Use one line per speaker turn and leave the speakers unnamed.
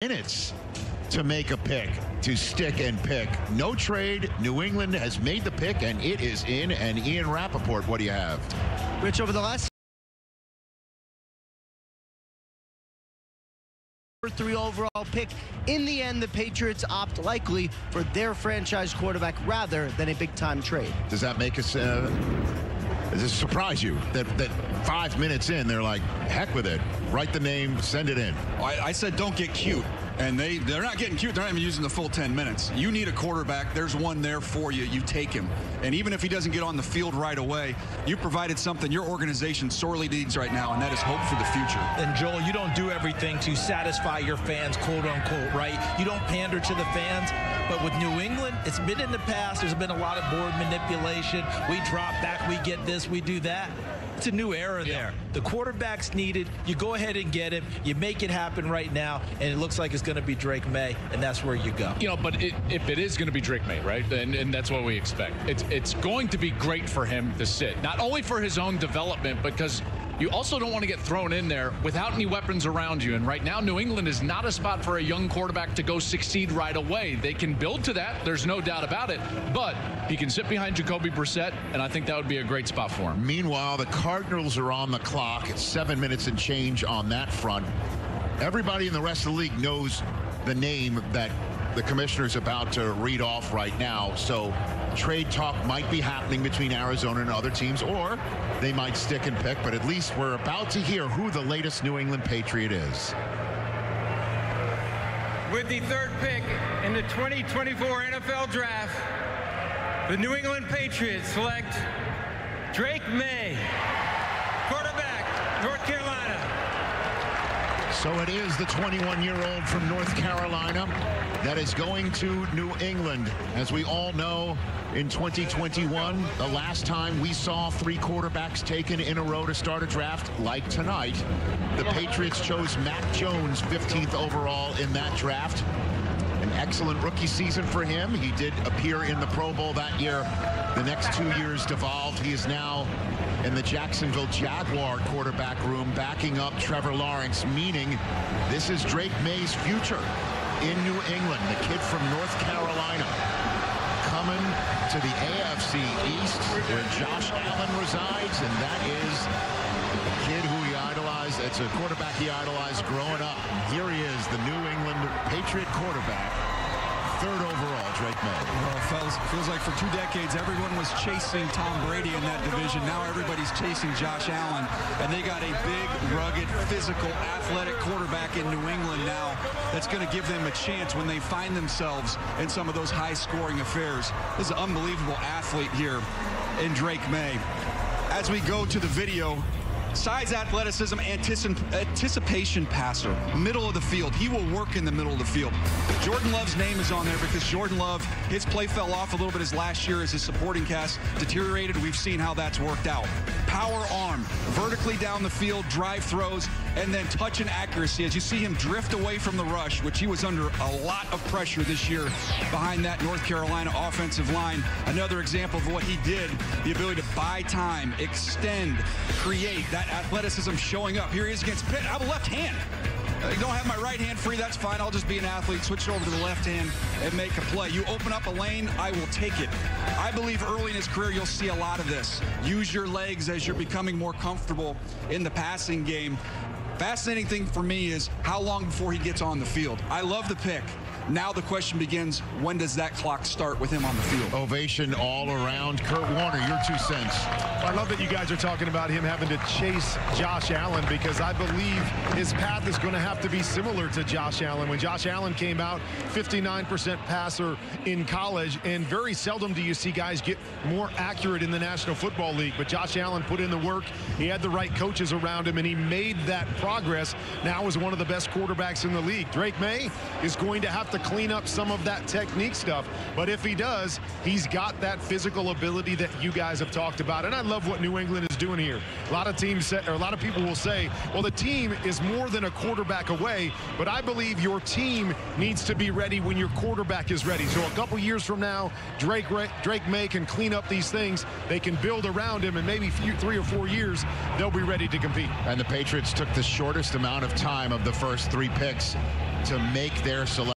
minutes to make a pick, to stick and pick. No trade. New England has made the pick, and it is in. And Ian Rappaport, what do you have?
Rich, over the last 3 overall pick, in the end, the Patriots opt likely for their franchise quarterback rather than a big-time trade.
Does that make us... does it surprise you that 5 minutes in, they're like, heck with it, write the name, send it in?
I said don't get cute. And they're not getting cute. They're not even using the full 10 minutes. You need a quarterback. There's one there for you. You take him. And even if he doesn't get on the field right away, you provided something your organization sorely needs right now, and that is hope for the future.
And, Joel, you don't do everything to satisfy your fans, quote-unquote, right? You don't pander to the fans. But with New England, it's been in the past. There's been a lot of board manipulation. We drop back. We get this. We do that. It's a new era there. The quarterback's needed. You go ahead and get him. You make it happen right now, and it looks like it's going to be Drake Maye, and that's where you go.
You know, but if it is going to be Drake Maye, right, and that's what we expect, it's going to be great for him to sit, not only for his own development, because you also don't want to get thrown in there without any weapons around you. And right now, New England is not a spot for a young quarterback to go succeed right away. They can build to that. There's no doubt about it. But he can sit behind Jacoby Brissett, and I think that would be a great spot for him.
Meanwhile, the Cardinals are on the clock. It's 7 minutes and change on that front. Everybody in the rest of the league knows the name that the commissioner's about to read off right now. So trade talk might be happening between Arizona and other teams, or they might stick and pick, but at least we're about to hear who the latest New England Patriot is.
With the 3rd pick in the 2024 NFL Draft, the New England Patriots select Drake Maye, quarterback, North Carolina.
So it is the 21-year-old from North Carolina that is going to New England. As we all know, in 2021, the last time we saw 3 quarterbacks taken in a row to start a draft like tonight, the Patriots chose Mac Jones 15th overall in that draft. An excellent rookie season for him. He did appear in the Pro Bowl that year. The next 2 years devolved. He is now in the Jacksonville Jaguar quarterback room backing up Trevor Lawrence, meaning this is Drake Maye's future in New England. The kid from North Carolina coming to the AFC East where Josh Allen resides, and that is a kid who he idolized. It's a quarterback he idolized growing up. Here he is, the New England Patriot quarterback, 3rd overall, Drake Maye.
Well, feels like for 2 decades, everyone was chasing Tom Brady in that division. Now everybody's chasing Josh Allen, and they got a big, rugged, physical, athletic quarterback in New England now that's going to give them a chance when they find themselves in some of those high-scoring affairs. This is an unbelievable athlete here in Drake Maye. As we go to the video, size, athleticism, anticipation passer, middle of the field. He will work in the middle of the field. Jordan Love's name is on there because Jordan Love, his play fell off a little bit his last year as his supporting cast deteriorated. We've seen how that's worked out. Power arm, vertically down the field, drive throws, and then touch and accuracy. As you see him drift away from the rush, which he was under a lot of pressure this year behind that North Carolina offensive line. Another example of what he did, the ability to buy time, extend, create. That athleticism showing up. Here he is against Pitt. I have a left hand. I don't have my right hand free. That's fine. I'll just be an athlete. Switch it over to the left hand and make a play. You open up a lane, I will take it. I believe early in his career, you'll see a lot of this. Use your legs as you're becoming more comfortable in the passing game. Fascinating thing for me is how long before he gets on the field. I love the pick. Now the question begins, when does that clock start with him on the field?
Ovation all around. Kurt Warner, your 2 cents.
I love that you guys are talking about him having to chase Josh Allen, because I believe his path is going to have to be similar to Josh Allen. When Josh Allen came out, 59% passer in college, and very seldom do you see guys get more accurate in the National Football League. But Josh Allen put in the work. He had the right coaches around him, and he made that progress. Now is one of the best quarterbacks in the league. Drake Maye is going to have to clean up some of that technique stuff, but if he does, he's got that physical ability that you guys have talked about. And I love what New England is doing here. A lot of teams say, or a lot of people will say, well, the team is more than a quarterback away, but I believe your team needs to be ready when your quarterback is ready. So a couple years from now, Drake Maye can clean up these things. They can build around him, and maybe 3 or 4 years, they'll be ready to compete.
And the Patriots took the shortest amount of time of the first 3 picks to make their selection.